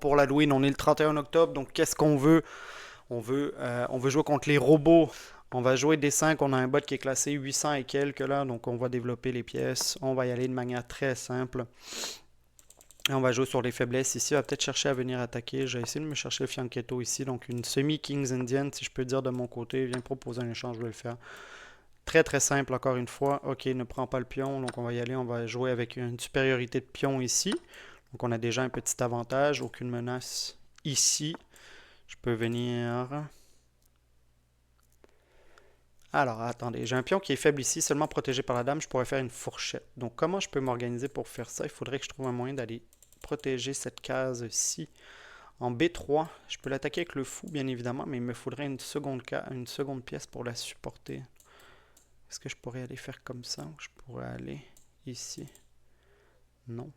pour l'Halloween. On est le 31 octobre, donc qu'est-ce qu'on veut? On veut jouer contre les robots. On va jouer des 5. On a un bot qui est classé 800 et quelques là, donc on va développer les pièces. On va y aller de manière très simple. Et on va jouer sur les faiblesses ici. On va peut-être chercher à venir attaquer. J'ai essayé de me chercher le Fianchetto ici, donc une semi-Kings Indian, si je peux dire de mon côté. Viens proposer un échange, je vais le faire. Très très simple encore une fois. Ok, ne prend pas le pion, donc on va y aller. On va jouer avec une supériorité de pion ici. Donc on a déjà un petit avantage. Aucune menace ici. Je peux venir... Alors, attendez, j'ai un pion qui est faible ici, seulement protégé par la dame, je pourrais faire une fourchette. Donc, comment je peux m'organiser pour faire ça? Il faudrait que je trouve un moyen d'aller protéger cette case-ci. En B3, je peux l'attaquer avec le fou, bien évidemment, mais il me faudrait une seconde pièce pour la supporter. Est-ce que je pourrais aller faire comme ça ou je pourrais aller ici? Non.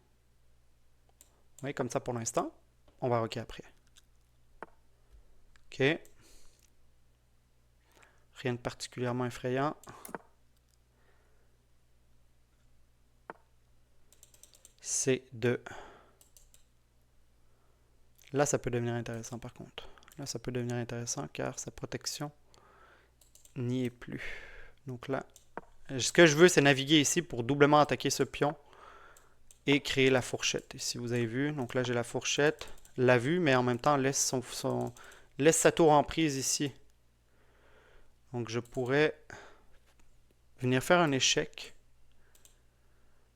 Oui, comme ça pour l'instant. On va rocker après. Ok. Rien de particulièrement effrayant. C2. Là, ça peut devenir intéressant par contre. Là, ça peut devenir intéressant car sa protection n'y est plus. Donc là, ce que je veux, c'est naviguer ici pour doublement attaquer ce pion et créer la fourchette. Ici, vous avez vu. Donc là, j'ai la fourchette, la vue, mais en même temps, laisse sa tour en prise ici. Donc je pourrais venir faire un échec.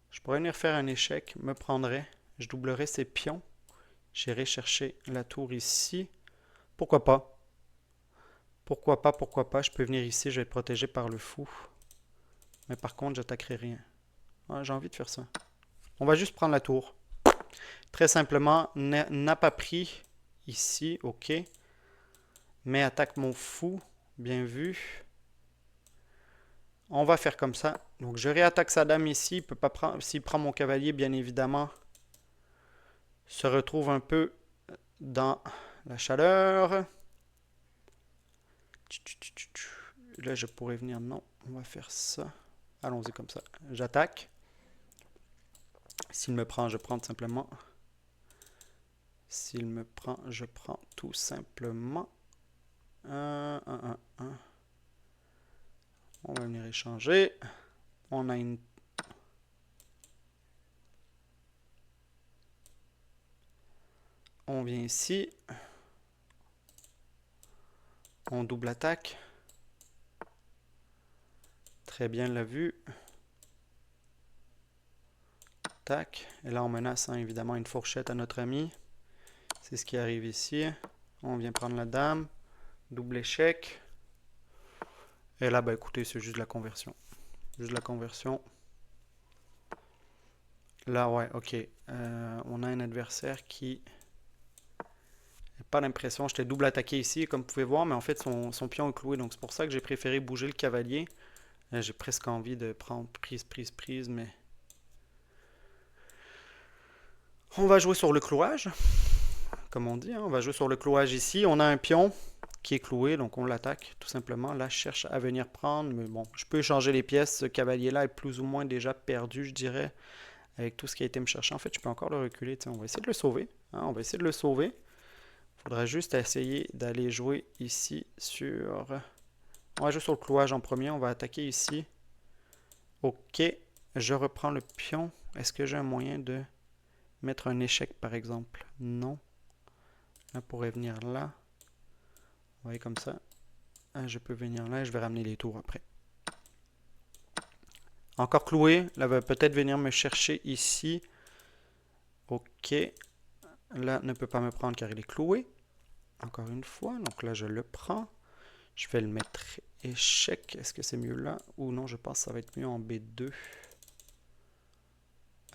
Je pourrais venir faire un échec, me prendrais, je doublerais ses pions. J'irai chercher la tour ici. Pourquoi pas? Pourquoi pas, pourquoi pas? Je peux venir ici, je vais être protégé par le fou. Mais par contre, j'attaquerai rien. Ah, j'ai envie de faire ça. On va juste prendre la tour. Très simplement, n'a pas pris ici, ok. Mais attaque mon fou, bien vu. On va faire comme ça. Donc je réattaque sa dame ici. Il peut pas prendre, s'il prend mon cavalier, bien évidemment, se retrouve un peu dans la chaleur. Là, je pourrais venir. Non, on va faire ça. Allons-y comme ça. J'attaque. S'il me prend, je prends tout simplement. S'il me prend, je prends tout simplement. Un. On va venir échanger. On a une... On vient ici. On double attaque. Très bien la vue. Tac. Et là, on menace évidemment une fourchette à notre ami. C'est ce qui arrive ici. On vient prendre la dame. Double échec. Et là, bah écoutez, c'est juste de la conversion. Juste de la conversion. Là, ouais, ok. On a un adversaire qui... Pas l'impression, j'étais double attaqué ici, comme vous pouvez voir, mais en fait, son pion est cloué. Donc c'est pour ça que j'ai préféré bouger le cavalier. J'ai presque envie de prendre prise, mais... On va jouer sur le clouage, comme on dit. Hein. On va jouer sur le clouage ici. On a un pion qui est cloué, donc on l'attaque tout simplement. Là, je cherche à venir prendre, mais bon, je peux échanger les pièces. Ce cavalier-là est plus ou moins déjà perdu, je dirais, avec tout ce qui a été me chercher. En fait, je peux encore le reculer. Tiens, on va essayer de le sauver. Hein, on va essayer de le sauver. Il faudra juste essayer d'aller jouer ici sur... On va jouer sur le clouage en premier. On va attaquer ici. Ok. Je reprends le pion. Est-ce que j'ai un moyen de mettre un échec, par exemple? Non. Là, pourrait venir là. Vous voyez comme ça. Je peux venir là et je vais ramener les tours après. Encore cloué. Là, va peut-être venir me chercher ici. Ok. Là, ne peut pas me prendre car il est cloué. Encore une fois. Donc là, je le prends. Je vais le mettre échec. Est-ce que c'est mieux là? Ou non, je pense que ça va être mieux en B2.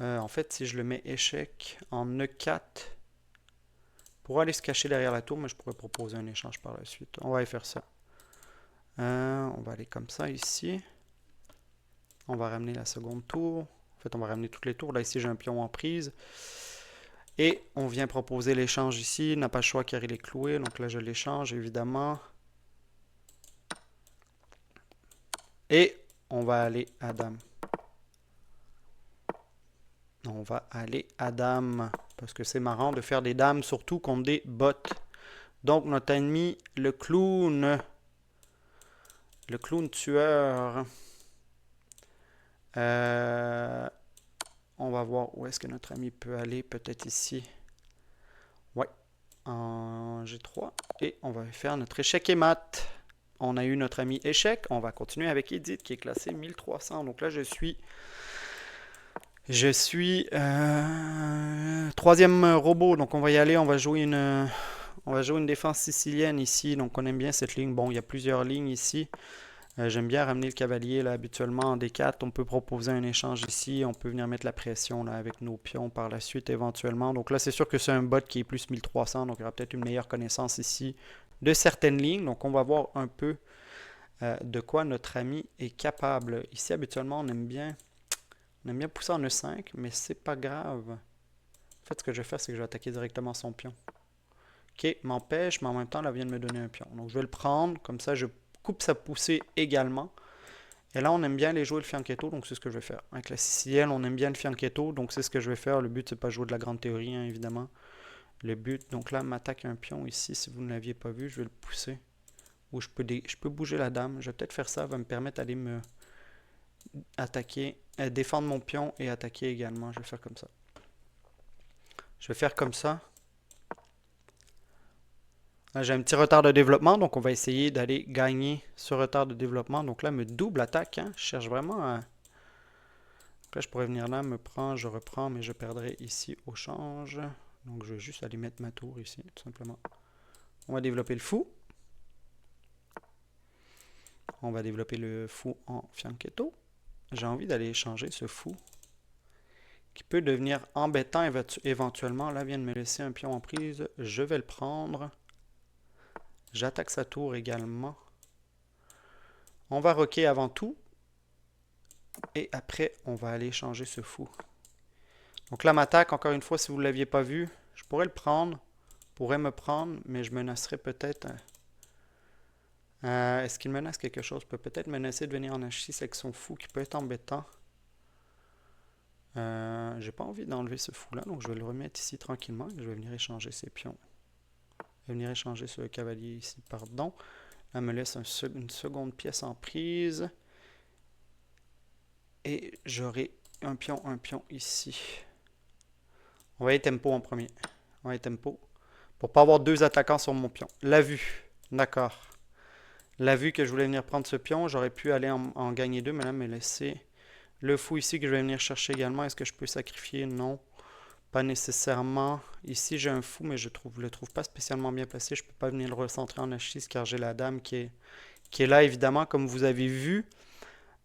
En fait, si je le mets échec en E4, pour aller se cacher derrière la tour, mais je pourrais proposer un échange par la suite. On va aller faire ça. On va aller comme ça ici. On va ramener la seconde tour. En fait, on va ramener toutes les tours. Là, ici, j'ai un pion en prise. Et on vient proposer l'échange ici. Il n'a pas le choix car il est cloué. Donc là, je l'échange, évidemment. Et on va aller à dame. On va aller à dame. Parce que c'est marrant de faire des dames, surtout contre des bottes. Donc, notre ennemi, le clown. Le clown tueur. On va voir où est-ce que notre ami peut aller. Peut-être ici. Ouais. En G3. Et on va faire notre échec et mat. On a eu notre ami échec. On va continuer avec Edith qui est classé 1300. Donc là, je suis troisième robot. Donc on va y aller. On va jouer une défense sicilienne ici. Donc on aime bien cette ligne. Bon, il y a plusieurs lignes ici. J'aime bien ramener le cavalier là, habituellement en D4. On peut proposer un échange ici. On peut venir mettre la pression là, avec nos pions par la suite éventuellement. Donc là, c'est sûr que c'est un bot qui est plus 1300. Donc il y aura peut-être une meilleure connaissance ici de certaines lignes. Donc on va voir un peu de quoi notre ami est capable. Ici, habituellement, on aime bien pousser en E5, mais c'est pas grave. En fait, ce que je vais faire, c'est que je vais attaquer directement son pion. Ok, m'empêche, mais en même temps, là, vient de me donner un pion. Donc je vais le prendre, comme ça, je coupe sa poussée également. Et là, on aime bien les jouer le fianchetto, donc c'est ce que je vais faire. Avec la sicilienne, on aime bien le fianchetto, donc c'est ce que je vais faire. Le but, c'est pas jouer de la grande théorie, hein, évidemment. Le but, donc là, m'attaque un pion ici, si vous ne l'aviez pas vu, je vais le pousser. Ou je peux bouger la dame. Je vais peut-être faire ça, ça va me permettre d'aller me attaquer, défendre mon pion et attaquer également. Je vais faire comme ça. Je vais faire comme ça. Là, j'ai un petit retard de développement, donc on va essayer d'aller gagner ce retard de développement. Donc là, me double attaque. Hein. Je cherche vraiment à... Donc là, je pourrais venir là, me prendre, je reprends, mais je perdrai ici au change. Donc je vais juste aller mettre ma tour ici, tout simplement. On va développer le fou. On va développer le fou en fianchetto. J'ai envie d'aller échanger ce fou qui peut devenir embêtant éventuellement. Là, vient de me laisser un pion en prise. Je vais le prendre. J'attaque sa tour également. On va roquer avant tout. Et après, on va aller changer ce fou. Donc là, m'attaque, encore une fois, si vous ne l'aviez pas vu, je pourrais le prendre. Pourrait me prendre, mais je menacerais peut-être... est-ce qu'il menace quelque chose? Peut-être menacer de venir en H6 avec son fou qui peut être embêtant. J'ai pas envie d'enlever ce fou-là, donc je vais le remettre ici tranquillement. Et je vais venir échanger ses pions. Je vais venir échanger ce cavalier ici, pardon. Là, me laisse une seconde pièce en prise. Et j'aurai un pion ici. On va aller tempo en premier. On va aller tempo. Pour pas avoir deux attaquants sur mon pion. La vue. D'accord. La vue que je voulais venir prendre ce pion, j'aurais pu aller en gagner deux, mais là, me laisser le fou ici que je vais venir chercher également. Est-ce que je peux sacrifier? Non. Pas nécessairement. Ici, j'ai un fou, mais je le trouve pas spécialement bien placé. Je peux pas venir le recentrer en H6 car j'ai la dame qui est là, évidemment, comme vous avez vu.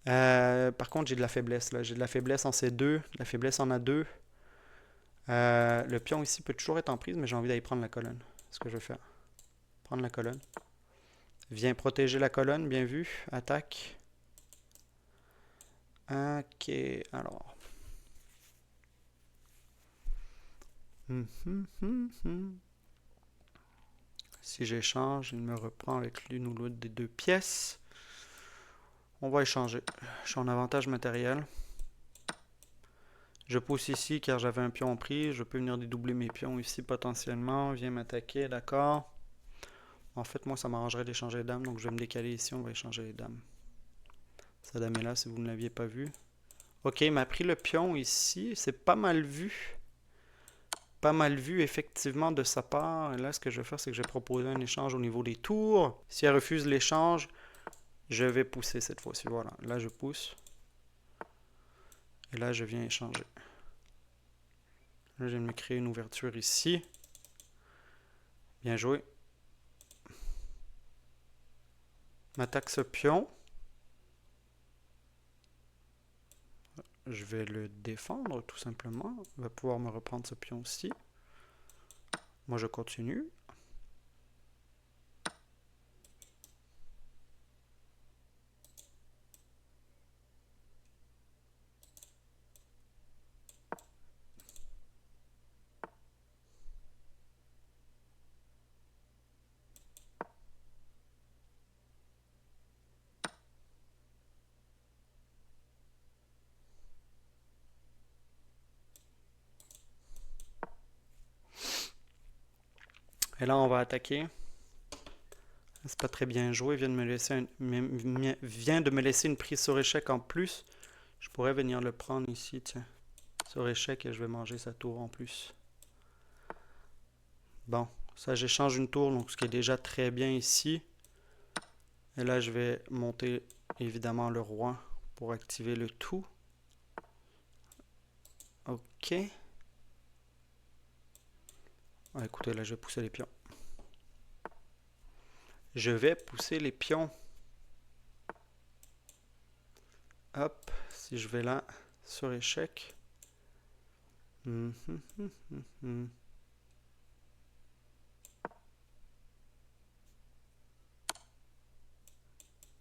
Par contre, j'ai de la faiblesse là. J'ai de la faiblesse en C2, de la faiblesse en A2. Le pion ici peut toujours être en prise, mais j'ai envie d'aller prendre la colonne. C'est ce que je vais faire. Prendre la colonne. Viens protéger la colonne, bien vu. Attaque. Ok, alors. Si j'échange, il me reprend avec l'une ou l'autre des deux pièces. On va échanger. Je suis en avantage matériel. Je pousse ici car j'avais un pion en prise. Je peux venir dédoubler mes pions ici potentiellement. Viens m'attaquer, d'accord. En fait, moi, ça m'arrangerait d'échanger les dames. Donc, je vais me décaler ici. On va échanger les dames. Sa dame est là si vous ne l'aviez pas vu. Ok, il m'a pris le pion ici. C'est pas mal vu. Pas mal vu, effectivement, de sa part. Et là, ce que je vais faire, c'est que je vais proposer un échange au niveau des tours. Si elle refuse l'échange, je vais pousser cette fois-ci. Voilà. Là, je pousse. Et là, je viens échanger. Là, je viens de me créer une ouverture ici. Bien joué. M'attaque ce pion. Je vais le défendre, tout simplement. Il va pouvoir me reprendre ce pion aussi. Moi, je continue. Et là, on va attaquer. C'est pas très bien joué. Vient de me laisser une prise sur échec en plus. Je pourrais venir le prendre ici, tiens. Sur échec et je vais manger sa tour en plus. Bon, ça j'échange une tour, donc ce qui est déjà très bien ici. Et là, je vais monter évidemment le roi pour activer le tout. Ok. Ah, écoutez, là, je vais pousser les pions. Je vais pousser les pions. Hop, si je vais là, sur échec.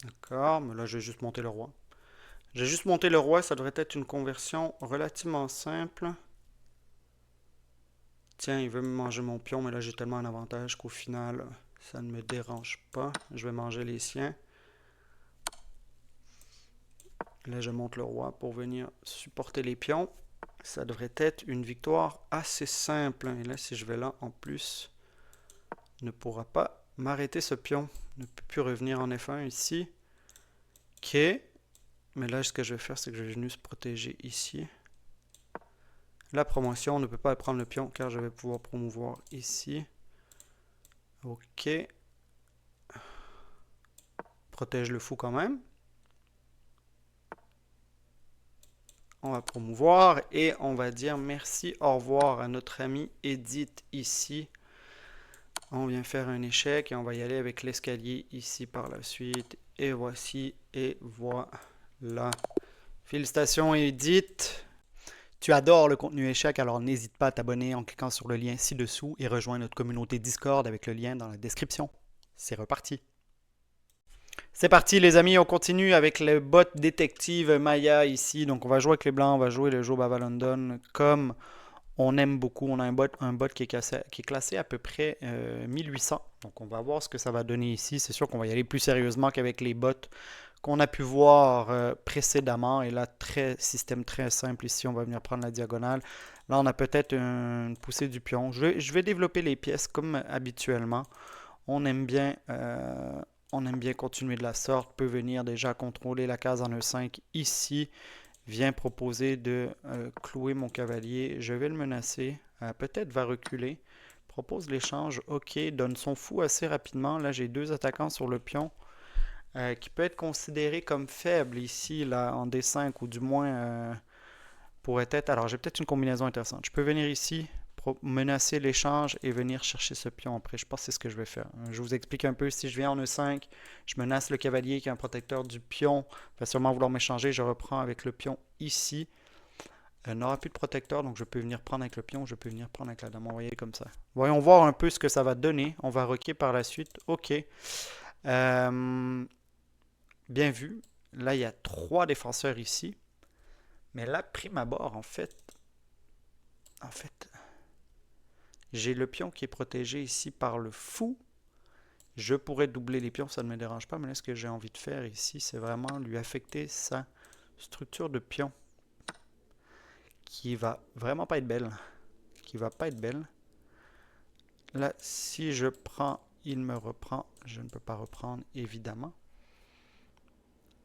D'accord, mais là, je vais juste monter le roi. J'ai juste monté le roi, ça devrait être une conversion relativement simple. Tiens, il veut me manger mon pion, mais là j'ai tellement un avantage qu'au final, ça ne me dérange pas. Je vais manger les siens. Là, je monte le roi pour venir supporter les pions. Ça devrait être une victoire assez simple. Et là, si je vais là, en plus, il ne pourra pas m'arrêter ce pion. Il ne peut plus revenir en F1 ici. Ok. Mais là, ce que je vais faire, c'est que je vais venir se protéger ici. La promotion, on ne peut pas prendre le pion car je vais pouvoir promouvoir ici. Ok. Protège le fou quand même. On va promouvoir et on va dire merci, au revoir à notre ami Edith ici. On vient faire un échec et on va y aller avec l'escalier ici par la suite. Et voici, et voilà. Félicitations Edith. Tu adores le contenu échec, alors n'hésite pas à t'abonner en cliquant sur le lien ci-dessous et rejoindre notre communauté Discord avec le lien dans la description. C'est reparti. C'est parti les amis, on continue avec le bot détective Maya ici. Donc on va jouer avec les blancs, on va jouer le jeu Bava London comme on aime beaucoup. On a un bot qui est classé à peu près 1800. Donc on va voir ce que ça va donner ici. C'est sûr qu'on va y aller plus sérieusement qu'avec les bots qu'on a pu voir précédemment. Et là, système très simple ici. On va venir prendre la diagonale. Là, on a peut-être une poussée du pion. Je vais développer les pièces comme habituellement. On aime bien continuer de la sorte. Peut venir déjà contrôler la case en E5 ici. Vient proposer de clouer mon cavalier. Je vais le menacer. Peut-être va reculer. Propose l'échange. Ok, donne son fou assez rapidement. Là, j'ai deux attaquants sur le pion qui peut être considéré comme faible ici, là, en D5, ou du moins pourrait être... Alors, j'ai peut-être une combinaison intéressante. Je peux venir ici, menacer l'échange et venir chercher ce pion après. Je pense que c'est ce que je vais faire. Je vous explique un peu. Si je viens en E5, je menace le cavalier qui est un protecteur du pion. Il va sûrement vouloir m'échanger. Je reprends avec le pion ici. N'aura plus de protecteur, donc je peux venir prendre avec le pion. Je peux venir prendre avec la dame. On va y aller comme ça. Voyons voir un peu ce que ça va donner. On va roquer par la suite. Ok. Bien vu. Là, il y a 3 défenseurs ici. Mais là, prime abord, en fait, j'ai le pion qui est protégé ici par le fou. Je pourrais doubler les pions, ça ne me dérange pas. Mais là, ce que j'ai envie de faire ici, c'est vraiment lui affecter sa structure de pion. Qui va vraiment pas être belle. Là, si je prends, il me reprend. Je ne peux pas reprendre, évidemment.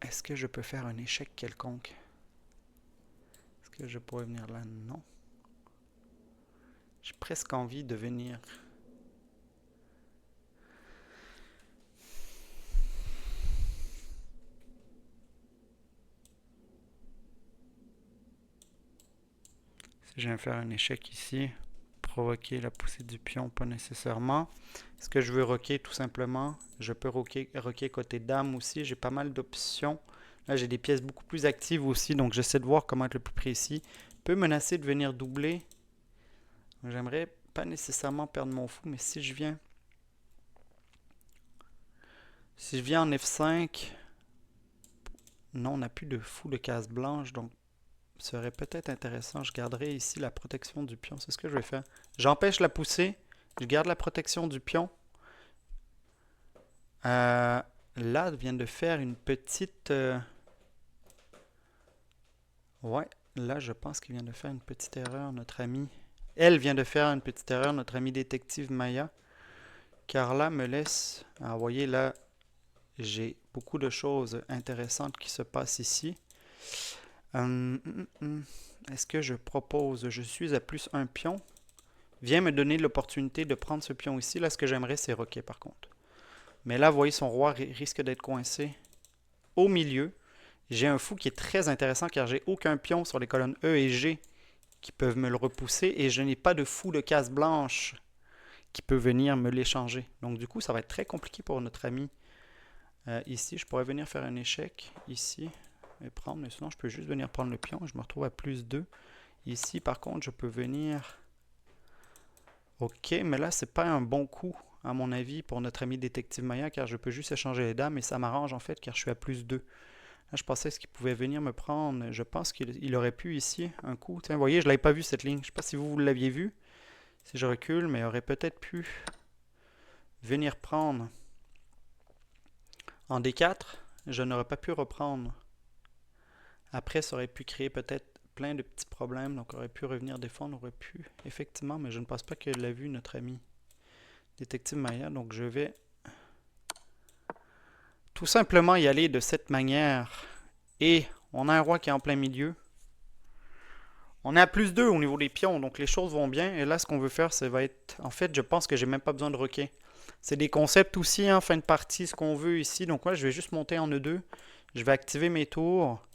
Est-ce que je peux faire un échec quelconque? Est-ce que je pourrais venir là? Non. J'ai presque envie de venir. Si je viens faire un échec ici, provoquer la poussée du pion, pas nécessairement. Est-ce que je veux roquer tout simplement? Je peux roquer côté dame aussi. J'ai pas mal d'options. Là, j'ai des pièces beaucoup plus actives aussi, donc j'essaie de voir comment être le plus précis. Peut menacer de venir doubler. J'aimerais pas nécessairement perdre mon fou, mais si je viens en F5, non, on n'a plus de fou de case blanche, donc ce serait peut-être intéressant. Je garderai ici la protection du pion. C'est ce que je vais faire. J'empêche la poussée. Je garde la protection du pion. Là, vient de faire une petite... Ouais, là, je pense qu'il vient de faire une petite erreur, notre ami. Elle vient de faire une petite erreur, notre ami détective Maya. Car là me laisse... Ah, vous voyez, là, j'ai beaucoup de choses intéressantes qui se passent ici. Est-ce que je propose... Je suis à plus un pion. Viens me donner l'opportunité de prendre ce pion ici. Là, ce que j'aimerais, c'est roquer, par contre. Mais là, vous voyez, son roi risque d'être coincé au milieu. J'ai un fou qui est très intéressant car j'ai aucun pion sur les colonnes E et G qui peuvent me le repousser et je n'ai pas de fou de case blanche qui peut venir me l'échanger. Donc du coup, ça va être très compliqué pour notre ami. Ici, je pourrais venir faire un échec ici et prendre, mais sinon je peux juste venir prendre le pion. Je me retrouve à plus 2. Ici, par contre, je peux venir... Ok, mais là, c'est pas un bon coup, à mon avis, pour notre ami détective Maya, car je peux juste échanger les dames et ça m'arrange en fait, car je suis à plus 2. Là, je pensais qu'il pouvait venir me prendre. Je pense qu'il aurait pu ici, un coup. Tiens, vous voyez, je ne l'avais pas vu cette ligne. Je ne sais pas si vous l'aviez vu. Si je recule, mais il aurait peut-être pu venir prendre en D4. Je n'aurais pas pu reprendre. Après, ça aurait pu créer peut-être plein de petits problèmes. Donc, on aurait pu revenir défendre. On aurait pu, effectivement, mais je ne pense pas qu'il l'a vu, notre ami détective Maya. Donc, je vais tout simplement y aller de cette manière. Et on a un roi qui est en plein milieu. On est à plus 2 au niveau des pions, donc les choses vont bien. Et là, ce qu'on veut faire, ça va être... En fait, je pense que j'ai même pas besoin de roquer. C'est des concepts aussi, en fin de partie, ce qu'on veut ici. Donc moi, je vais juste monter en E2. Je vais activer mes tours.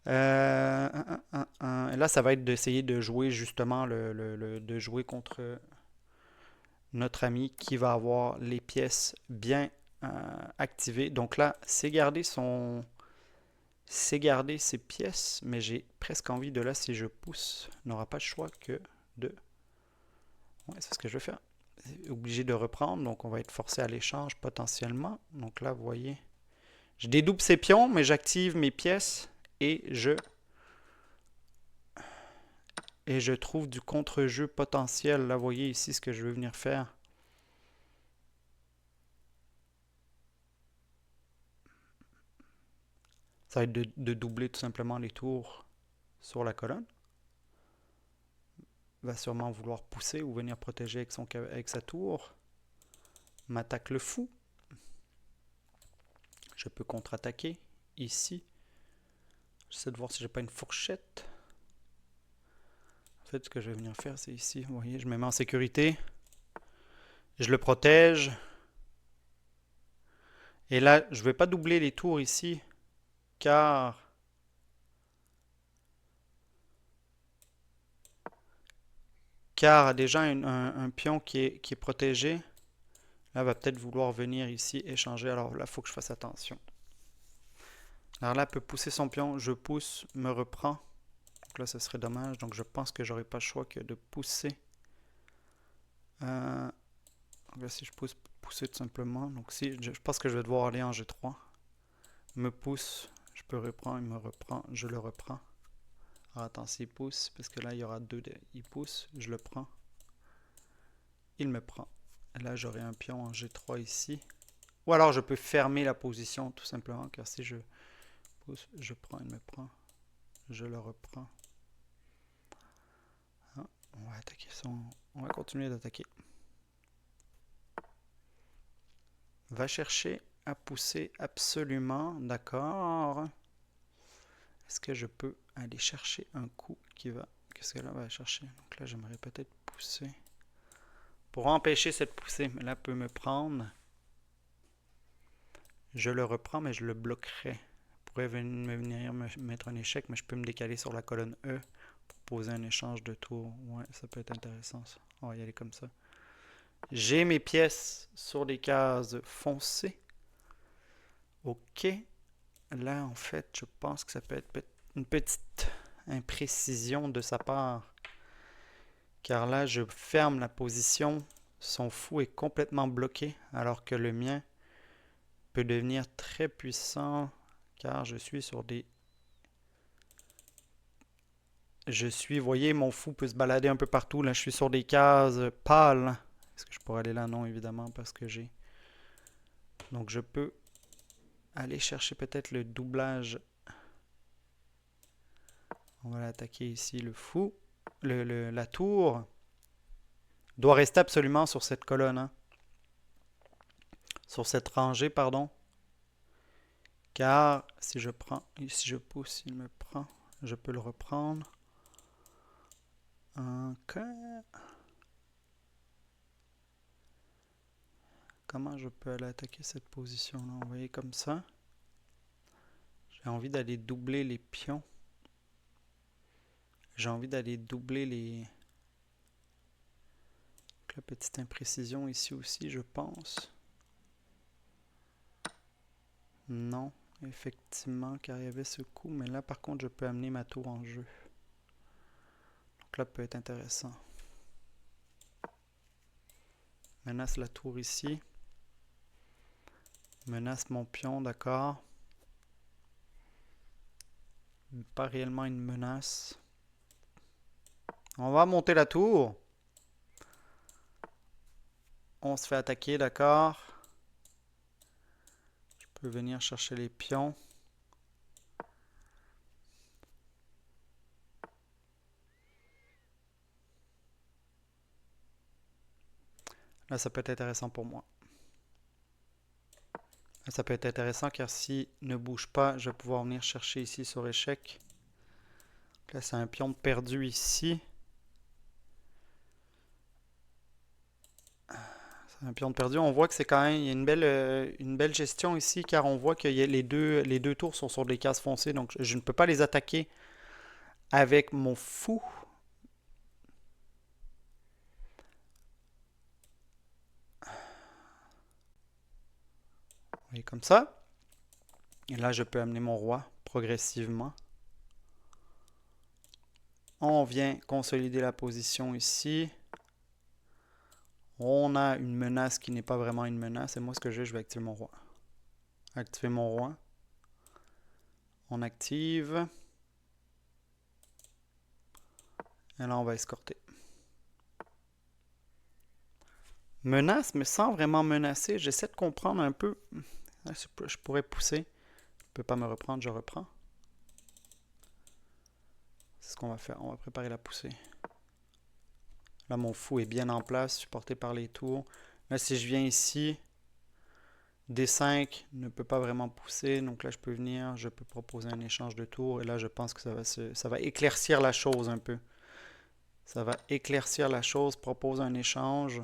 Et là, ça va être d'essayer de jouer justement, de jouer contre notre ami qui va avoir les pièces bien activées. Donc là, c'est garder son... C'est garder ses pièces, mais j'ai presque envie de là, si je pousse, n'aura pas le choix que de... Ouais, c'est ce que je vais faire. Obligé de reprendre, donc on va être forcé à l'échange potentiellement. Donc là, vous voyez, je dédouble ses pions, mais j'active mes pièces et je trouve du contre-jeu potentiel. Là, vous voyez ici ce que je veux venir faire. Ça va être de doubler tout simplement les tours sur la colonne. Va sûrement vouloir pousser ou venir protéger avec sa tour. M'attaque le fou. Je peux contre-attaquer ici. J'essaie de voir si j'ai pas une fourchette. En fait, ce que je vais venir faire, c'est ici. Vous voyez, je me mets en sécurité. Je le protège. Et là, je ne vais pas doubler les tours ici, car déjà un pion qui est protégé. Là, va peut-être vouloir venir ici échanger. Alors là, il faut que je fasse attention. Alors là, elle peut pousser son pion. Je pousse, me reprend. Donc là, ce serait dommage. Donc je pense que j'aurai pas le choix que de pousser. Donc là, si je pousse, pousser tout simplement. Donc si, je pense que je vais devoir aller en G3. Me pousse, je peux reprendre, il me reprend, je le reprends. Alors attends, s'il pousse, parce que là, il y aura deux. Il pousse, je le prends. Il me prend. Et là, j'aurai un pion en G3 ici. Ou alors, je peux fermer la position, tout simplement, car si je pousse, je prends, il me prend. Je le reprends. Ah, on va attaquer son... On va continuer d'attaquer. Va chercher à pousser absolument. D'accord. Est-ce que je peux aller chercher un coup qui va... Qu'est-ce que là va chercher? Donc là, j'aimerais peut-être pousser. Pour empêcher cette poussée, mais là, peut me prendre. Je le reprends, mais je le bloquerai. Je pourrais venir me mettre un échec, mais je peux me décaler sur la colonne E pour poser un échange de tours. Ouais, ça peut être intéressant, ça. On va y aller comme ça. J'ai mes pièces sur les cases foncées. Ok. Là, en fait, je pense que ça peut être une petite imprécision de sa part. Car là, je ferme la position. Son fou est complètement bloqué, alors que le mien peut devenir très puissant, car je suis sur des... vous voyez, mon fou peut se balader un peu partout. Là, je suis sur des cases pâles. Est-ce que je pourrais aller là? Non, évidemment, parce que j'ai... Donc, je peux aller chercher peut-être le doublage. On va l'attaquer ici, le fou. La tour doit rester absolument sur cette colonne. Hein. sur cette rangée, pardon. Car si je prends, si je pousse, il me prend. Je peux le reprendre. Ok. Comment je peux aller attaquer cette position-là? On va y aller comme ça. J'ai envie d'aller doubler les pions. J'ai envie d'aller doubler les... La petite imprécision ici aussi, je pense. Non, effectivement, car il y avait ce coup. Mais là, par contre, je peux amener ma tour en jeu. Donc là, peut être intéressant. Menace la tour ici. Menace mon pion, d'accord. Pas réellement une menace. On va monter la tour. On se fait attaquer, d'accord. Je peux venir chercher les pions. Là, ça peut être intéressant pour moi. Là, ça peut être intéressant car s'il ne bouge pas, je vais pouvoir venir chercher ici sur échec. Là, c'est un pion perdu ici. C'est un pion perdu. On voit que c'est quand même il y a une belle gestion ici car on voit que les deux tours sont sur des cases foncées. Donc, je ne peux pas les attaquer avec mon fou. Vous voyez comme ça. Et là, je peux amener mon roi progressivement. On vient consolider la position ici. On a une menace qui n'est pas vraiment une menace. Et moi, ce que je vais activer mon roi. Activer mon roi. On active. Et là, on va escorter. Menace, mais sans vraiment menacer. J'essaie de comprendre un peu. Je pourrais pousser. Je ne peux pas me reprendre, je reprends. C'est ce qu'on va faire. On va préparer la poussée. Là, mon fou est bien en place, supporté par les tours. Là, si je viens ici, D5 ne peut pas vraiment pousser. Donc là, je peux venir, je peux proposer un échange de tours. Et là, je pense que ça va éclaircir la chose un peu. Ça va éclaircir la chose, propose un échange.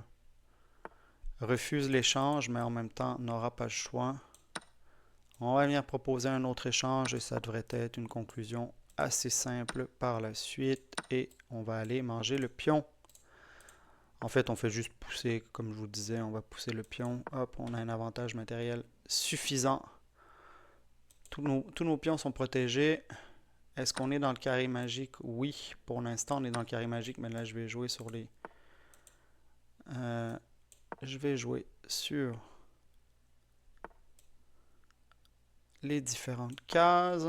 Refuse l'échange, mais en même temps, n'aura pas le choix. On va venir proposer un autre échange et ça devrait être une conclusion assez simple par la suite. Et on va aller manger le pion. En fait, on fait juste pousser, comme je vous disais, on va pousser le pion. Hop, on a un avantage matériel suffisant. Tous nos pions sont protégés. Est-ce qu'on est dans le carré magique? Oui, pour l'instant, on est dans le carré magique, mais là, je vais jouer sur les... je vais jouer sur les différentes cases.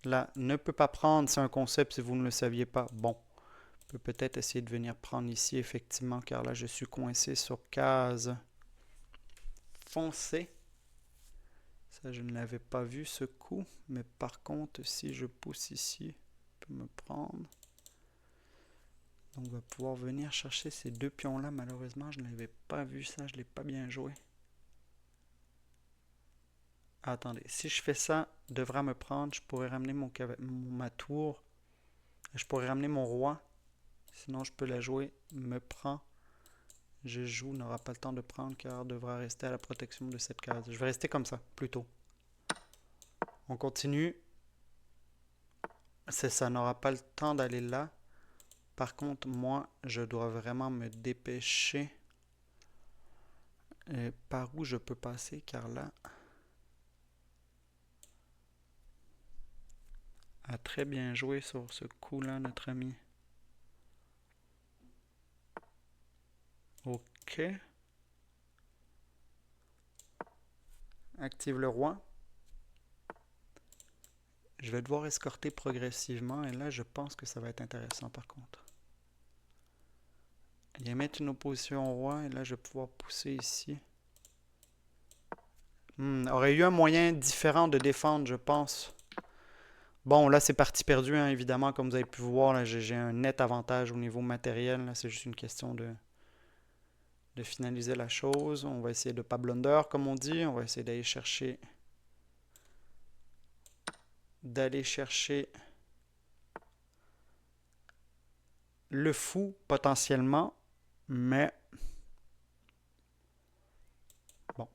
Là, ne peut pas prendre, c'est un concept si vous ne le saviez pas. Bon, je peux peut-être essayer de venir prendre ici, effectivement, car là, je suis coincé sur case foncée. Ça, je ne l'avais pas vu, ce coup. Mais par contre, si je pousse ici, je peux me prendre. Donc, on va pouvoir venir chercher ces deux pions-là. Malheureusement, je ne l'avais pas vu ça. Je ne l'ai pas bien joué. Attendez, si je fais ça, devra me prendre. Je pourrais ramener ma tour. Je pourrais ramener mon roi. Sinon, je peux la jouer. Me prend. Je joue, n'aura pas le temps de prendre car devra rester à la protection de cette case. Je vais rester comme ça, plutôt. On continue. Ça n'aura pas le temps d'aller là. Par contre, moi, je dois vraiment me dépêcher. Par où je peux passer car là... a très bien joué sur ce coup-là, notre ami. Ok. Active le roi. Je vais devoir escorter progressivement et là, je pense que ça va être intéressant par contre. Il va mettre une opposition au roi et là, je vais pouvoir pousser ici. Aurait eu un moyen différent de défendre, je pense. Bon, là, c'est parti perdu, hein, évidemment, comme vous avez pu voir. Là, j'ai un net avantage au niveau matériel. Là, c'est juste une question finaliser la chose. On va essayer de pas blunder, comme on dit. On va essayer d'aller chercher le fou potentiellement, mais bon.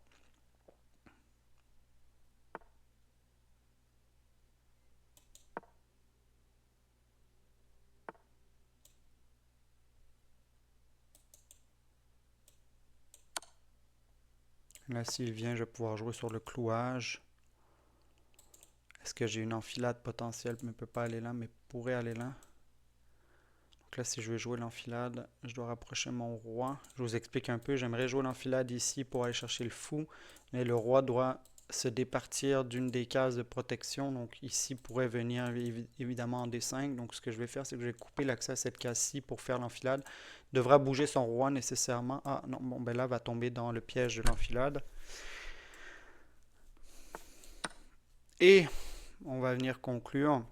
Là, s'il vient, je vais pouvoir jouer sur le clouage. Est-ce que j'ai une enfilade potentielle, mais ne peut pas aller là, mais pourrait aller là? Donc là, si je veux jouer l'enfilade, je dois rapprocher mon roi. Je vous explique un peu. J'aimerais jouer l'enfilade ici pour aller chercher le fou, mais le roi doit se départir d'une des cases de protection. Donc ici pourrait venir évidemment en D5. Donc ce que je vais faire, c'est que je vais couper l'accès à cette case-ci pour faire l'enfilade. Il devra bouger son roi nécessairement. Ah non, bon ben là, va tomber dans le piège de l'enfilade. Et on va venir conclure.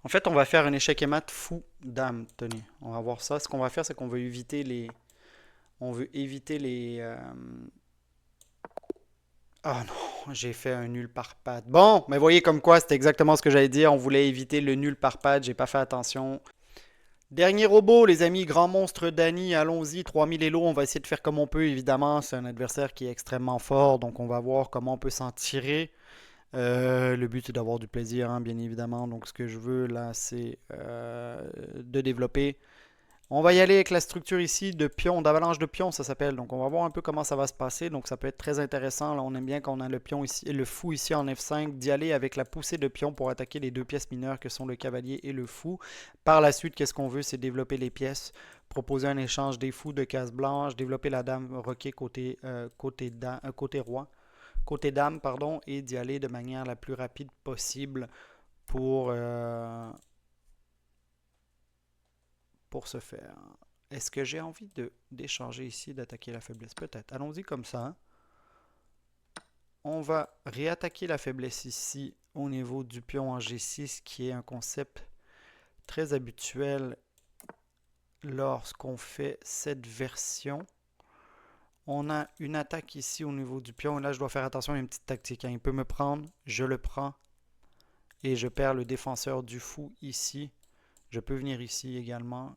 En fait, on va faire un échec et mat fou dame. Tenez, on va voir ça. Ce qu'on va faire, c'est qu'on veut éviter les... On veut éviter les... Ah non, j'ai fait un nul par patte. Bon, mais voyez comme quoi, c'était exactement ce que j'allais dire. On voulait éviter le nul par patte, j'ai pas fait attention. Dernier robot, les amis, grand monstre Danny, allons-y, 3000 Elo, on va essayer de faire comme on peut, évidemment. C'est un adversaire qui est extrêmement fort, donc on va voir comment on peut s'en tirer. Le but c'est d'avoir du plaisir, hein, bien évidemment. Donc ce que je veux là, c'est de développer. On va y aller avec la structure ici de pion, d'avalanche de pion, ça s'appelle. Donc on va voir un peu comment ça va se passer. Donc ça peut être très intéressant. Là, on aime bien quand on a le pion ici, le fou ici en F5, d'y aller avec la poussée de pion pour attaquer les deux pièces mineures que sont le cavalier et le fou. Par la suite, qu'est-ce qu'on veut, c'est développer les pièces, proposer un échange des fous de cases blanches, développer la dame roquée côté roi, côté dame, pardon, et d'y aller de manière la plus rapide possible pour ce faire. Est-ce que j'ai envie d'échanger ici, d'attaquer la faiblesse? Peut-être. Allons-y comme ça. On va réattaquer la faiblesse ici au niveau du pion en G6, qui est un concept très habituel lorsqu'on fait cette version. On a une attaque ici au niveau du pion. Et là, je dois faire attention, il y a une petite tactique. Il peut me prendre, je le prends. Et je perds le défenseur du fou ici. Je peux venir ici également.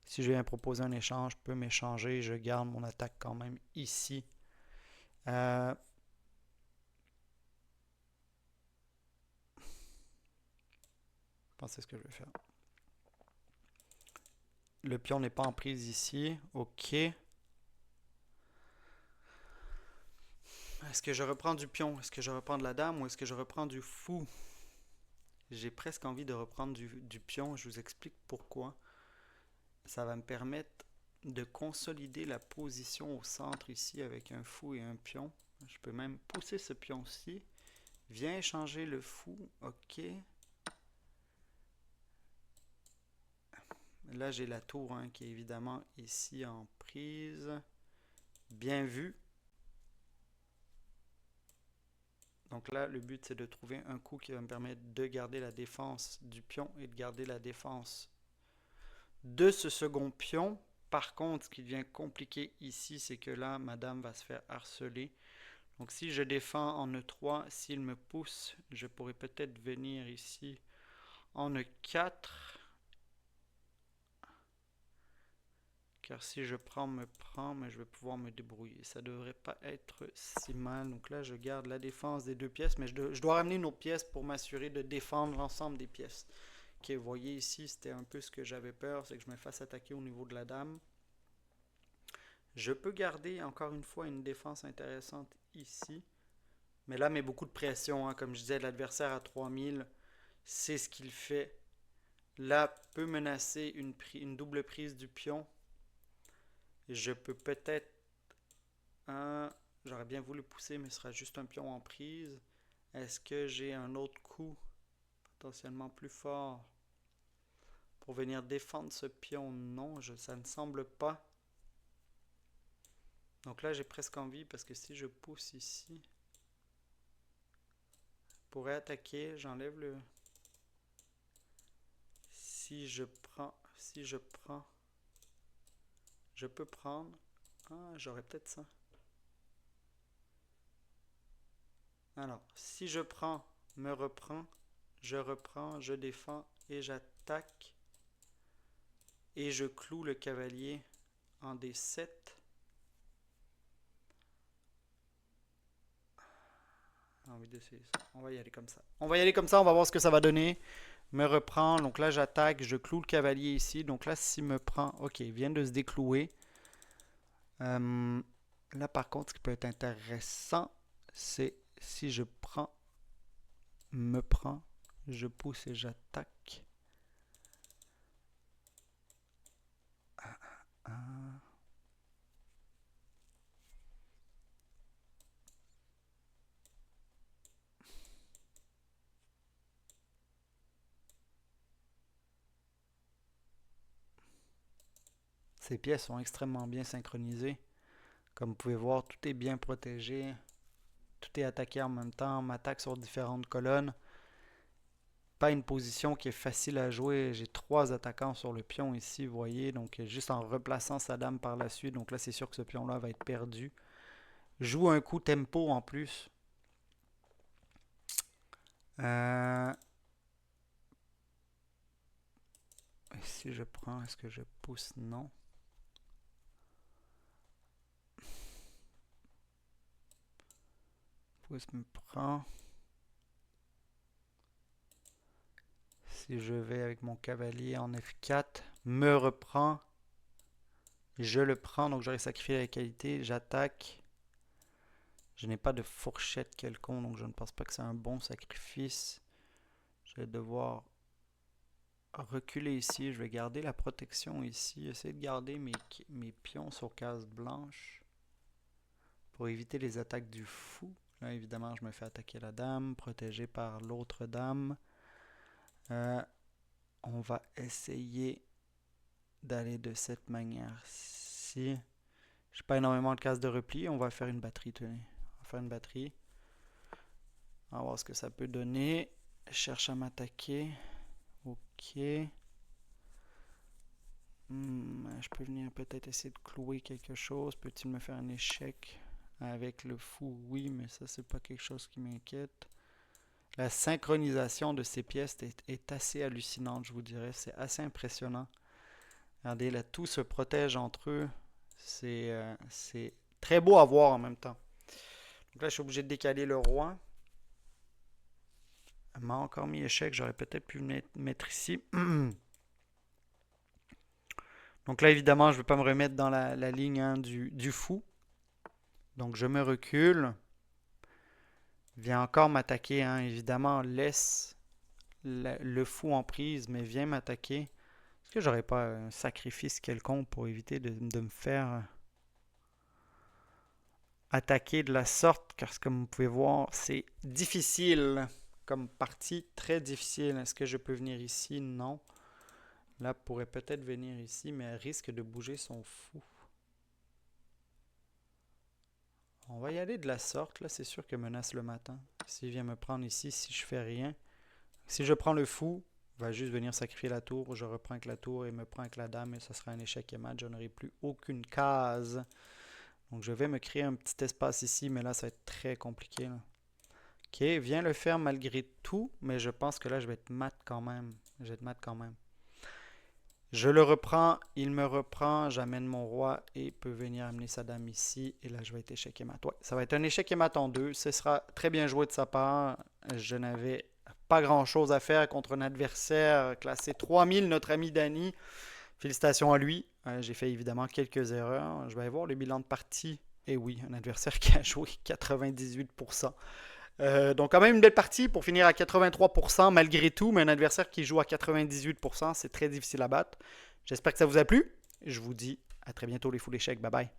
Si je viens proposer un échange, je peux m'échanger. Je garde mon attaque quand même ici. Je pense que c'est ce que je vais faire. Le pion n'est pas en prise ici. Ok. Est-ce que je reprends du pion? Est-ce que je reprends de la dame ou est-ce que je reprends du fou? J'ai presque envie de reprendre du pion. Je vous explique pourquoi. Ça va me permettre de consolider la position au centre ici avec un fou et un pion. Je peux même pousser ce pion-ci. Viens échanger le fou. Ok. Là, j'ai la tour hein, qui est évidemment ici en prise. Bien vu. Donc là, le but, c'est de trouver un coup qui va me permettre de garder la défense du pion et de garder la défense de ce second pion. Par contre, ce qui devient compliqué ici, c'est que là, madame va se faire harceler. Donc si je défends en E3, s'il me pousse, je pourrais peut-être venir ici en E4. Car si je prends, mais je vais pouvoir me débrouiller. Ça devrait pas être si mal. Donc là, je garde la défense des deux pièces, mais je dois ramener une autre pièce pour m'assurer de défendre l'ensemble des pièces. Ok, vous voyez ici, c'était un peu ce que j'avais peur, c'est que je me fasse attaquer au niveau de la dame. Je peux garder encore une fois une défense intéressante ici. Mais là, met beaucoup de pression. Hein. Comme je disais, l'adversaire à 3000, c'est ce qu'il fait. Là, peut menacer une double prise du pion. Je peux peut-être... J'aurais bien voulu pousser, mais ce sera juste un pion en prise. Est-ce que j'ai un autre coup potentiellement plus fort pour venir défendre ce pion? Non, ça ne semble pas. Donc là, j'ai presque envie parce que si je pousse ici, je pourrais attaquer. J'enlève le... Si je prends, je peux prendre. Ah, j'aurais peut-être ça. Alors, si je prends, me reprends, je défends et j'attaque. Et je cloue le cavalier en D7. Ah oui, D6. On va y aller comme ça. On va y aller comme ça, on va voir ce que ça va donner. Me reprend, donc là j'attaque, je cloue le cavalier ici. Donc là, s'il me prend, ok, il vient de se déclouer. Là par contre, ce qui peut être intéressant, c'est si je prends, me prends, je pousse et j'attaque. Ces pièces sont extrêmement bien synchronisées. Comme vous pouvez voir, tout est bien protégé. Tout est attaqué en même temps. On m'attaque sur différentes colonnes. Pas une position qui est facile à jouer. J'ai 3 attaquants sur le pion ici, vous voyez. Donc juste en replaçant sa dame par la suite. Donc là, c'est sûr que ce pion-là va être perdu. Joue un coup tempo en plus. Si je prends, est-ce que je pousse? Non. Pousse me prend. Si je vais avec mon cavalier en F4, me reprend. Je le prends, donc j'aurais sacrifié la qualité. J'attaque. Je n'ai pas de fourchette quelconque, donc je ne pense pas que c'est un bon sacrifice. Je vais devoir reculer ici. Je vais garder la protection ici. Essayer de garder mes pions sur case blanche pour éviter les attaques du fou. Là, évidemment, je me fais attaquer la dame, protégé par l'autre dame. On va essayer d'aller de cette manière-ci. Je n'ai pas énormément de cases de repli. On va faire une batterie, tenez. On va faire une batterie. On va voir ce que ça peut donner. Je cherche à m'attaquer. Ok. Je peux venir peut-être essayer de clouer quelque chose. Peut-il me faire un échec avec le fou? Oui, mais ça, c'est pas quelque chose qui m'inquiète. La synchronisation de ces pièces est assez hallucinante, je vous dirais. C'est assez impressionnant. Regardez, là, tout se protège entre eux. C'est très beau à voir en même temps. Donc là, je suis obligé de décaler le roi. Elle m'a encore mis échec. J'aurais peut-être pu me mettre ici. Donc là, évidemment, je ne veux pas me remettre dans la ligne du fou. Donc je me recule. Viens encore m'attaquer. Évidemment, laisse le fou en prise, mais viens m'attaquer. Est-ce que j'aurais pas un sacrifice quelconque pour éviter de me faire attaquer de la sorte? Car comme vous pouvez voir, c'est difficile comme partie, très difficile. Est-ce que je peux venir ici? Non. Là, pourrait peut-être venir ici, mais elle risque de bouger son fou. On va y aller de la sorte. Là, c'est sûr que menace le matin. S'il vient me prendre ici, si je fais rien. Si je prends le fou, il va juste venir sacrifier la tour. Je reprends avec la tour et me prend avec la dame. Et ce sera un échec et mat. Je n'aurai plus aucune case. Donc, je vais me créer un petit espace ici. Mais là, ça va être très compliqué. Là. Ok, viens le faire malgré tout. Mais je pense que là, je vais être mat quand même. Je vais être mat quand même. Je le reprends, il me reprend, j'amène mon roi et peut venir amener sa dame ici. Et là, je vais être échec et mat. Ouais, ça va être un échec et mat en 2. Ce sera très bien joué de sa part. Je n'avais pas grand-chose à faire contre un adversaire classé 3000, notre ami Danny. Félicitations à lui. J'ai fait évidemment quelques erreurs. Je vais aller voir le bilan de partie. Et oui, un adversaire qui a joué 98%. Donc quand même une belle partie pour finir à 83% malgré tout, mais un adversaire qui joue à 98%, c'est très difficile à battre. J'espère que ça vous a plu. Je vous dis à très bientôt les fous d'échecs. Bye bye.